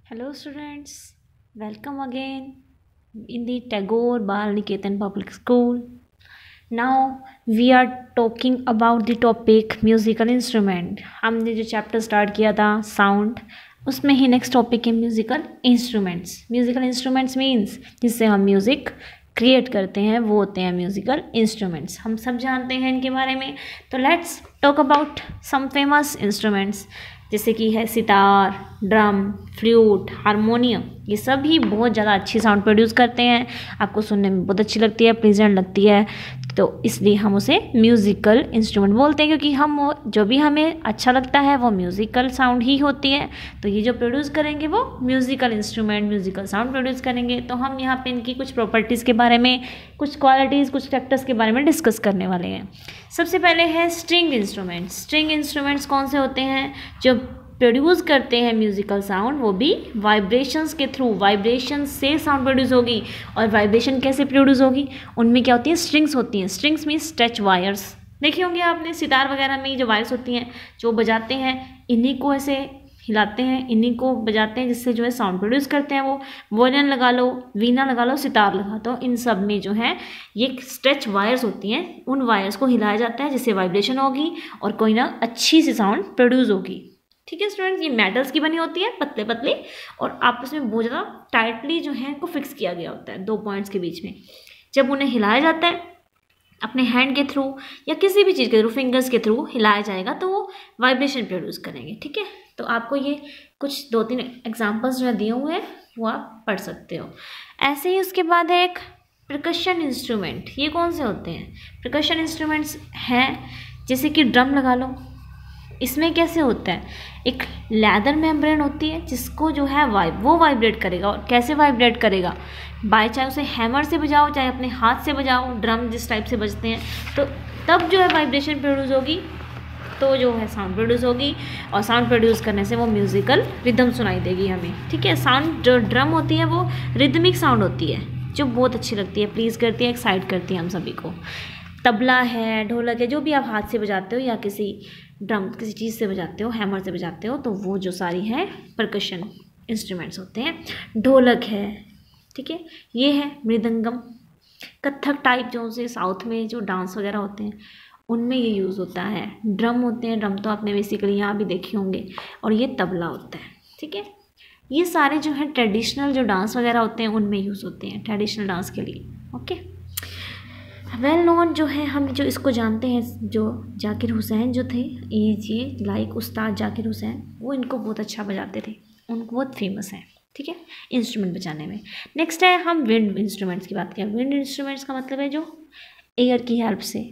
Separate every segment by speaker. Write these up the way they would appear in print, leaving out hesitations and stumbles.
Speaker 1: Hello, students. Welcome again in the Tagore Bal Niketan Public School. Now we are talking about the topic musical instrument. हमने जो chapter start किया था sound, उसमें ही next topic है musical instruments. Musical instruments means जिससे हम music create करते हैं वो होते हैं म्यूजिकल इंस्ट्रूमेंट्स. हम सब जानते हैं इनके बारे में. तो let's talk about some famous instruments जैसे कि है सितार, ड्रम, फ्लूट, हारमोनियम. ये सभी बहुत ज़्यादा अच्छी साउंड प्रोड्यूस करते हैं. आपको सुनने में बहुत अच्छी लगती है, प्लीजेंट लगती है. तो इसलिए हम उसे म्यूज़िकल इंस्ट्रूमेंट बोलते हैं क्योंकि हम वो जो भी हमें अच्छा लगता है वो म्यूज़िकल साउंड ही होती है. तो ये जो प्रोड्यूस करेंगे वो musical instrument, musical sound produce करेंगे. तो हम यहाँ पे इनकी कुछ प्रॉपर्टीज़ के बारे में, कुछ क्वालिटीज़, कुछ फैक्टर्स के बारे में डिस्कस करने वाले हैं. सबसे पहले है स्ट्रिंग इंस्ट्रूमेंट्स. स्ट्रिंग इंस्ट्रूमेंट्स कौन से होते हैं? जो प्रोड्यूस करते हैं म्यूजिकल साउंड वो भी वाइब्रेशंस के थ्रू. वाइब्रेशन से साउंड प्रोड्यूस होगी. और वाइब्रेशन कैसे प्रोड्यूस होगी? उनमें क्या होती है? स्ट्रिंग्स होती हैं. Strings mean stretch wires. देखे होंगे आपने सितार वगैरह में जो वायर्स होती हैं जो बजाते हैं, इन्हीं को ऐसे हिलाते हैं, इन्हीं को बजाते हैं जिससे जो है साउंड प्रोड्यूस करते हैं. वो वोलन लगा लो, वीणा लगा लो, सितार लगा दो, इन सब में जो है ये स्ट्रेच वायर्स होती हैं. उन वायर्स को हिलाया जाता है जिससे वाइब्रेशन होगी और कोई ना अच्छी सी साउंड प्रोड्यूस होगी. ठीक है स्टूडेंट्स, ये मेटल्स की बनी होती है, पतले पतले, और आपस में बहुत ज़्यादा टाइटली जो है इनको फिक्स किया गया होता है दो पॉइंट्स के बीच में. जब उन्हें हिलाया जाता है अपने हैंड के थ्रू या किसी भी चीज़ के थ्रू, फिंगर्स के थ्रू हिलाया जाएगा तो वो वाइब्रेशन प्रोड्यूस करेंगे. ठीक है, तो आपको ये कुछ 2-3 एग्जाम्पल्स जो दिए हुए हैं वो आप पढ़ सकते हो. ऐसे ही उसके बाद है एक परकशन इंस्ट्रूमेंट. ये कौन से होते हैं? परकशन इंस्ट्रूमेंट्स हैं जैसे कि ड्रम लगा लो. इसमें कैसे होता है? एक लेदर मेम्ब्रेन होती है जिसको जो है वो वाइब्रेट करेगा. और कैसे वाइब्रेट करेगा? बाय चाहे उसे हैमर से बजाओ चाहे अपने हाथ से बजाओ, ड्रम जिस टाइप से बजते हैं, तो तब जो है वाइब्रेशन प्रोड्यूस होगी, तो जो है साउंड प्रोड्यूस होगी. और साउंड प्रोड्यूस करने से वो म्यूजिकल रिदम सुनाई देगी हमें. ठीक है, साउंड जो ड्रम होती है वो रिदमिक साउंड होती है जो बहुत अच्छी लगती है, प्लीज़ करती है, एक्साइट करती है हम सभी को. तबला है, ढोलक है, जो भी आप हाथ से बजाते हो या किसी ड्रम किसी चीज़ से बजाते हो, हैमर से बजाते हो, तो वो जो सारी हैं परकशन इंस्ट्रूमेंट्स होते हैं. ढोलक है, ठीक है, ये है मृदंगम. कथक टाइप जो से साउथ में जो डांस वगैरह होते हैं उनमें ये यूज़ होता है. ड्रम होते हैं, ड्रम तो आपने बेसिकली यहाँ भी देखे होंगे. और ये तबला होता है. ठीक है, ये सारे जो हैं ट्रेडिशनल जो डांस वगैरह होते हैं उनमें यूज़ होते हैं, ट्रेडिशनल डांस के लिए. ओके, वेल नोन जो है, हम जो इसको जानते हैं, जो जाकिर हुसैन जो थे, ये लाइक उस्ताद जाकिर हुसैन, वो इनको बहुत अच्छा बजाते थे, उनको बहुत फेमस है. ठीक है, इंस्ट्रूमेंट बजाने में. नेक्स्ट है हम विंड इंस्ट्रूमेंट्स की बात करें. विंड इंस्ट्रूमेंट्स का मतलब है जो एयर की हेल्प से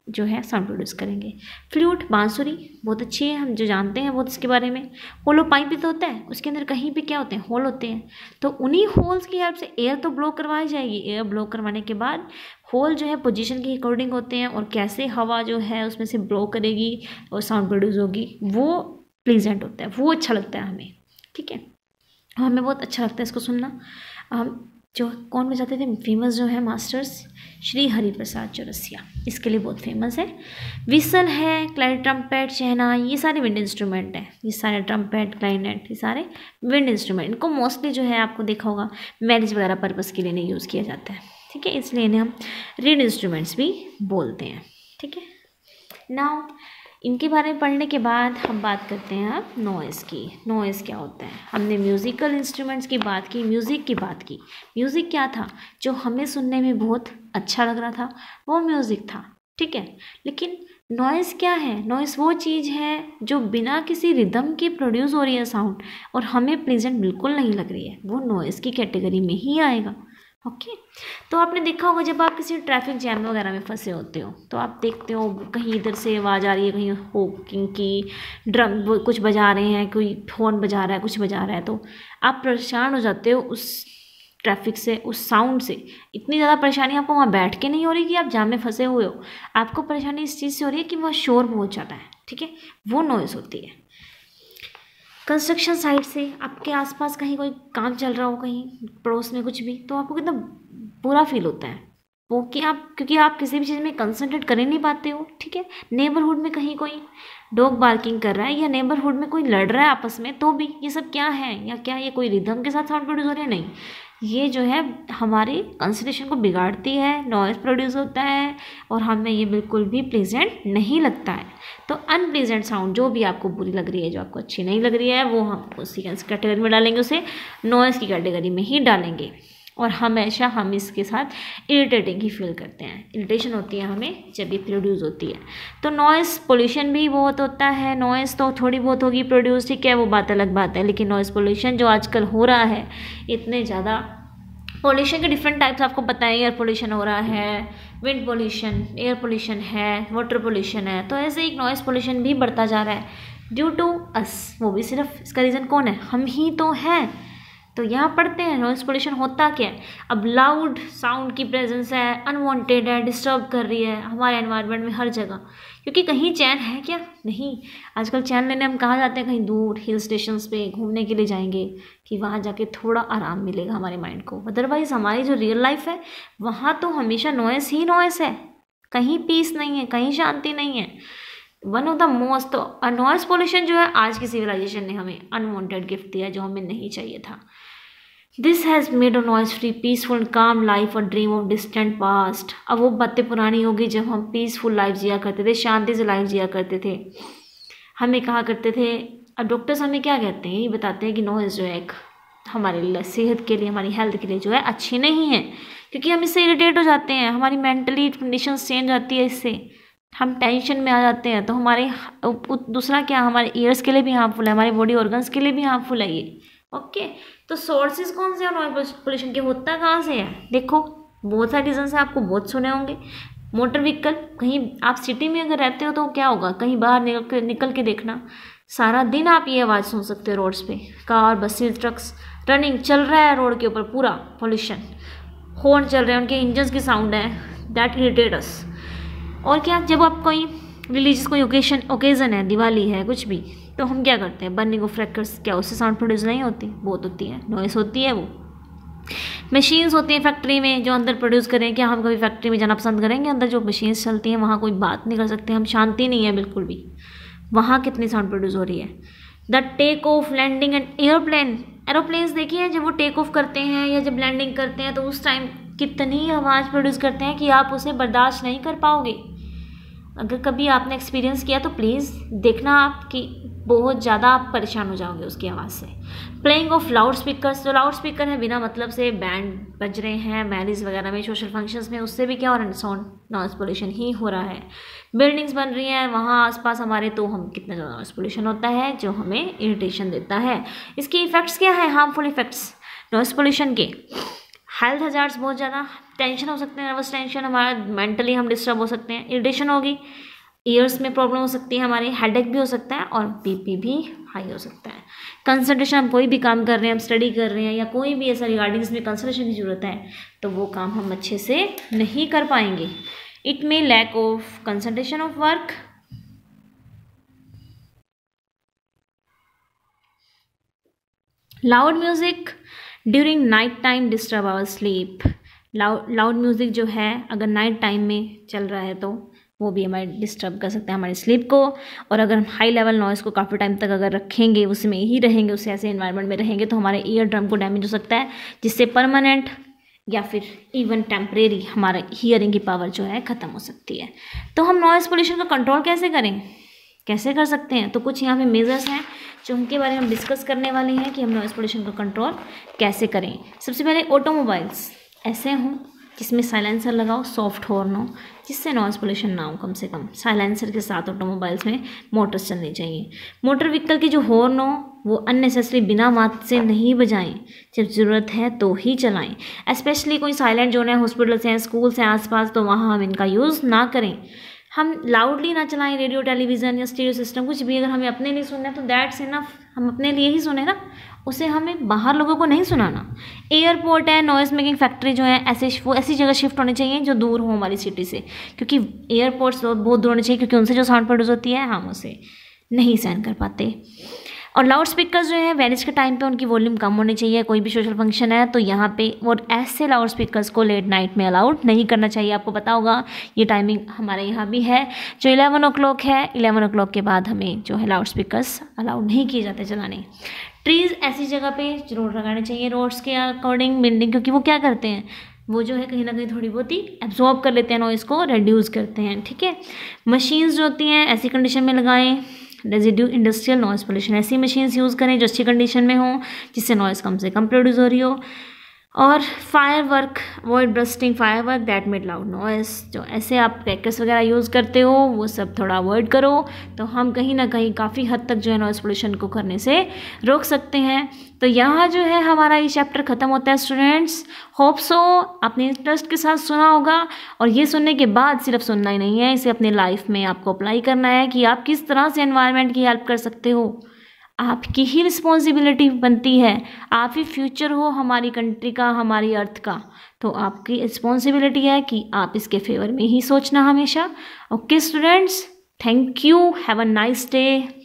Speaker 1: जो है साउंड प्रोड्यूस करेंगे. फ्लूट, बांसुरी बहुत अच्छी है, हम जो जानते हैं बहुत इसके बारे में. होलो पाइप भी तो होता है, उसके अंदर कहीं पे क्या होते हैं? होल होते हैं. तो उन्हीं होल्स की हेल्प से एयर तो ब्लो करवाई जाएगी. एयर ब्लो करवाने के बाद होल जो है पोजीशन के अकॉर्डिंग होते हैं और कैसे हवा जो है उसमें से ब्लो करेगी और साउंड प्रोड्यूस होगी, वो प्लीजेंट होता है, वो अच्छा लगता है हमें. ठीक है, हमें बहुत अच्छा लगता है इसको सुनना. हम जो कौन बजाते थे फेमस जो है मास्टर्स, श्री हरिप्रसाद चौरसिया, इसके लिए बहुत फेमस है. विसल है, क्लैरिनेट, ट्रम्पेट, शहनाई, ये सारे विंड इंस्ट्रूमेंट हैं. ये सारे ट्रम्पेट, क्लैरिनेट, ये सारे विंड इंस्ट्रूमेंट. इनको मोस्टली जो है आपको देखा होगा मैरिज वगैरह पर्पज़ के लिए नहीं यूज़ किया जाता है. ठीक है, इसलिए इन्हें हम रीड इंस्ट्रूमेंट्स भी बोलते हैं. ठीक है, नाउ इनके बारे में पढ़ने के बाद हम बात करते हैं अब नॉइज़ की. नॉइज़ क्या होता है? हमने म्यूज़िकल इंस्ट्रूमेंट्स की बात की, म्यूज़िक की बात की. म्यूज़िक क्या था? जो हमें सुनने में बहुत अच्छा लग रहा था वो म्यूज़िक था. ठीक है, लेकिन नॉइज़ क्या है? नॉइज़ वो चीज़ है जो बिना किसी रिदम के प्रोड्यूस हो रही है साउंड और हमें प्लेजेंट बिल्कुल नहीं लग रही है, वो नॉइज़ की कैटेगरी में ही आएगा. ओके, तो आपने देखा होगा जब आप किसी ट्रैफिक जैम वगैरह में फंसे होते हो तो आप देखते हो कहीं इधर से आवाज़ आ रही है, कहीं होकिंग की, ड्रम कुछ बजा रहे हैं, कोई हॉर्न बजा रहा है, कुछ बजा रहा है, तो आप परेशान हो जाते हो उस ट्रैफिक से, उस साउंड से. इतनी ज़्यादा परेशानी आपको वहाँ बैठ के नहीं हो रही कि आप जाम में फंसे हुए हो, आपको परेशानी इस चीज़ से हो रही है कि वहाँ शोर बहुत ज़्यादा है. ठीक है, वो नॉइज़ होती है. कंस्ट्रक्शन साइट से आपके आसपास कहीं कोई काम चल रहा हो, कहीं पड़ोस में कुछ भी, तो आपको कितना बुरा फील होता है. वो कि आप, क्योंकि आप किसी भी चीज़ में कंसंट्रेट कर ही नहीं पाते हो, ठीक है। नेबरहुड में कहीं कोई डॉग बार्किंग कर रहा है या नेबरहुड में कोई लड़ रहा है आपस में, तो भी ये सब क्या है, या क्या ये कोई रिदम के साथ साउंड प्रोड्यूस हो रहा है? नहीं, ये जो है हमारी कंसंट्रेशन को बिगाड़ती है, नॉइज़ प्रोड्यूस होता है और हमें ये बिल्कुल भी प्लेजेंट नहीं लगता है। तो अनप्लेजेंट साउंड जो भी आपको बुरी लग रही है, जो आपको अच्छी नहीं लग रही है, वो हम उसी कैटेगरी में डालेंगे, उसे नॉइज़ की कैटेगरी में ही डालेंगे। और हमेशा हम इसके साथ इरिटेटिंग ही फील करते हैं, इरिटेशन होती है हमें जब ये प्रोड्यूस होती है। तो नॉइज़ पोल्यूशन भी बहुत होता है, नॉइज़ तो थोड़ी बहुत होगी प्रोड्यूस, ठीक है, वो बात अलग बात है, लेकिन नॉइज़ पोल्यूशन जो आजकल हो रहा है, इतने ज़्यादा पोल्यूशन के डिफरेंट टाइप्स आपको पता है, एयर पोल्यूशन हो रहा है, विंड पोल्यूशन, एयर पोल्यूशन है, वाटर पोल्यूशन है, तो ऐसे एक नॉइज़ पोल्यूशन भी बढ़ता जा रहा है ड्यू टू अस। वो भी सिर्फ इसका रीज़न कौन है? हम ही तो हैं। तो यहाँ पढ़ते हैं नॉइज़ पोल्यूशन होता क्या है। अब लाउड साउंड की प्रेजेंस है, अनवांटेड है, डिस्टर्ब कर रही है हमारे एनवायरनमेंट में हर जगह, क्योंकि कहीं चैन है क्या? नहीं। आजकल चैन लेने हम कहाँ जाते हैं? कहीं दूर हिल स्टेशंस पे घूमने के लिए जाएंगे कि वहाँ जाके थोड़ा आराम मिलेगा हमारे माइंड को। अदरवाइज़ हमारी जो रियल लाइफ है वहाँ तो हमेशा नॉइज़ ही नॉइज़ है, कहीं पीस नहीं है, कहीं शांति नहीं है। वन ऑफ द मोस्ट, तो नॉइज़ पोल्यूशन जो है आज की सिविलाइजेशन ने हमें अनवांटेड गिफ्ट दिया जो हमें नहीं चाहिए था। This has made a noise free peaceful काम लाइफ और ड्रीम ऑफ डिस्टेंट पास्ट। अब वो बातें पुरानी होगी जब हम पीसफुल लाइफ जिया करते थे, शांति से लाइफ जिया करते थे। हमें कहा करते थे, अब डॉक्टर्स हमें क्या कहते हैं, ये बताते हैं कि नॉइज़ जो है एक हमारे सेहत के लिए, हमारी हेल्थ के लिए जो है अच्छी नहीं है, क्योंकि हम इससे इरिटेट हो जाते हैं, हमारी मेंटली कंडीशन चेंज आती है इससे, हम टेंशन में आ जाते हैं। तो हमारे दूसरा क्या, हमारे ईयर्स के लिए भी हार्मफुल है, हमारे बॉडी ऑर्गन्स के लिए भी हार्मफुल है ये। ओके, तो सोर्सेज कौन से हैं नॉइज़ पोल्यूशन के, होता कहाँ से है? देखो बहुत सारे रीजन है, आपको बहुत सुने होंगे। मोटर व्हीकल, कहीं आप सिटी में अगर रहते हो तो क्या होगा, कहीं बाहर निकल के देखना, सारा दिन आप ये आवाज़ सुन सकते हो रोड्स पे, कार, बसेस, ट्रक्स रनिंग चल रहा है रोड के ऊपर, पूरा पोल्यूशन, हॉर्न चल रहे हैं, उनके इंजन्स की साउंड है, दैट इरिटेट अस। और क्या, जब आप कोई रिलीजियस कोई ओकेज़न है, दिवाली है, कुछ भी, तो हम क्या करते हैं, बर्निंग ऑफ क्रैकर्स, क्या उससे साउंड प्रोड्यूस नहीं होती? बहुत होती है, नॉइस होती है। वो मशीन्स होती हैं फैक्ट्री में जो अंदर प्रोड्यूस करें, क्या हम कभी फैक्ट्री में जाना पसंद करेंगे? अंदर जो मशीन्स चलती हैं वहाँ कोई बात नहीं कर सकते हम, शांति नहीं है बिल्कुल भी, वहाँ कितनी साउंड प्रोड्यूस हो रही है। The take off, landing and aeroplanes देखिए हैं, जब वो टेक ऑफ करते हैं या जब लैंडिंग करते हैं तो उस टाइम कितनी आवाज़ प्रोड्यूस करते हैं कि आप उसे बर्दाश्त नहीं कर पाओगे। अगर कभी आपने एक्सपीरियंस किया तो प्लीज़ देखना आप कि बहुत ज़्यादा आप परेशान हो जाओगे उसकी आवाज़ से। प्लेइंग ऑफ लाउड स्पीकर्स, जो लाउड स्पीकर है बिना मतलब से बैंड बज रहे हैं मैरिज वगैरह में, सोशल फंक्शंस में, उससे भी क्या हो रहा है, साउंड नॉइज़ पोल्यूशन ही हो रहा है। बिल्डिंग्स बन रही हैं वहाँ आसपास हमारे, तो हम कितना ज़्यादा नॉइज़ पोल्यूशन होता है जो हमें इरिटेशन देता है। इसके इफेक्ट्स क्या है, हार्मफुल इफेक्ट्स नॉइज़ पोल्यूशन के, हेल्थ हजार्ड्स बहुत ज़्यादा, टेंशन हो सकते हैं, नर्वस टेंशन, हमारा मेंटली हम डिस्टर्ब हो सकते हैं, इरिटेशन होगी, ईयर्स में प्रॉब्लम हो सकती है, हमारे हेडेक भी हो सकता है और बीपी भी हाई हो सकता है। कंसंट्रेशन, हम कोई भी काम कर रहे हैं, हम स्टडी कर रहे हैं या कोई भी ऐसा रिगार्डिंग जिसमें कंसंट्रेशन की ज़रूरत है, तो वो काम हम अच्छे से नहीं कर पाएंगे। It may lack of concentration of work, loud music during night time disturb our sleep. Loud music जो है अगर नाइट टाइम में चल रहा है तो वो भी हमारे डिस्टर्ब कर सकते हैं हमारे स्लीप को। और अगर हम हाई लेवल नॉइज़ को काफ़ी टाइम तक अगर रखेंगे, उसमें ही रहेंगे, उससे ऐसे एनवायरनमेंट में रहेंगे, तो हमारे ईयर ड्रम को डैमेज हो सकता है, जिससे परमानेंट या फिर इवन टेम्परेरी हमारा हियरिंग की पावर जो है ख़त्म हो सकती है। तो हम नॉइज़ पोल्यूशन का कंट्रोल कैसे करें, कैसे कर सकते हैं? तो कुछ यहाँ पे मेजर्स हैं जो उनके बारे में हम डिस्कस करने वाले हैं कि हम नॉइज़ पोल्यूशन का कंट्रोल कैसे करें। सबसे पहले ऑटोमोबाइल्स ऐसे हों जिसमें साइलेंसर लगाओ, सॉफ्ट हॉर्न हो, जिससे नॉइज़ पोल्यूशन ना हो। कम से कम साइलेंसर के साथ ऑटोमोबाइल्स में मोटर्स चलनी चाहिए। मोटर व्हीकल की जो हॉर्न हो वो अननेसेसरी बिना बात से नहीं बजाएं, जब ज़रूरत है तो ही चलाएं। स्पेशली कोई साइलेंट जोन है, हॉस्पिटल्स हैं, स्कूल्स हैं आसपास, तो वहाँ हम इनका यूज़ ना करें। हम लाउडली ना चलाएं, रेडियो, टेलीविज़न या स्टीरियो सिस्टम कुछ भी। अगर हमें अपने लिए सुनना है तो दैट्स इनफ, हम अपने लिए ही सुने ना, उसे हमें बाहर लोगों को नहीं सुनाना। एयरपोर्ट है, नॉइज़ मेकिंग फैक्ट्री जो है, ऐसी जगह शिफ्ट होनी चाहिए जो दूर हो हमारी सिटी से, क्योंकि एयरपोर्ट्स बहुत दूर होने चाहिए, क्योंकि उनसे जो साउंड प्रोड्यूस होती है हम उसे नहीं सहन कर पाते। और लाउड स्पीकर जो है मैरिज के टाइम पे उनकी वॉल्यूम कम होनी चाहिए। कोई भी सोशल फंक्शन है तो यहाँ पे, और ऐसे लाउड स्पीकर्स को लेट नाइट में अलाउड नहीं करना चाहिए। आपको पता होगा ये टाइमिंग हमारे यहाँ भी है, जो 11 o'clock है, 11 o'clock के बाद हमें जो है लाउड स्पीकर्स अलाउड नहीं किए जाते चलाने। ट्रीज़ ऐसी जगह पे जरूर लगाने चाहिए रोड्स के अकॉर्डिंग बिल्डिंग, क्योंकि वो क्या करते हैं, वो जो है कहीं ना कहीं थोड़ी बहुत ही एब्जॉर्ब कर लेते हैं, नॉइज़ को रिड्यूस करते हैं, ठीक है। मशीन्स जो होती हैं ऐसी कंडीशन में लगाएं, रेजिड्यू इंडस्ट्रियल नॉइज़ पोल्यूशन, ऐसी मशीन्स यूज़ करें जो अच्छी कंडीशन में हो, जिससे नॉइज़ कम से कम प्रोड्यूस हो रही हो। और fire work, avoid bursting fire work that made loud noise, जो ऐसे आप क्रैकर्स वगैरह यूज़ करते हो वो सब थोड़ा अवॉइड करो, तो हम कहीं ना कहीं काफ़ी हद तक जो है नॉइज़ पोल्यूशन को करने से रोक सकते हैं। तो यहाँ जो है हमारा ये चैप्टर ख़त्म होता है स्टूडेंट्स। होप सो आपने इंटरेस्ट के साथ सुना होगा, और ये सुनने के बाद सिर्फ सुनना ही नहीं है, इसे अपने लाइफ में आपको अप्लाई करना है कि आप किस तरह से एनवायरनमेंट की हेल्प कर सकते हो। आपकी ही रिस्पॉन्सिबिलिटी बनती है, आप ही फ्यूचर हो हमारी कंट्री का, हमारी अर्थ का, तो आपकी रिस्पॉन्सिबिलिटी है कि आप इसके फेवर में ही सोचना हमेशा। Okay students, thank you, have a nice day.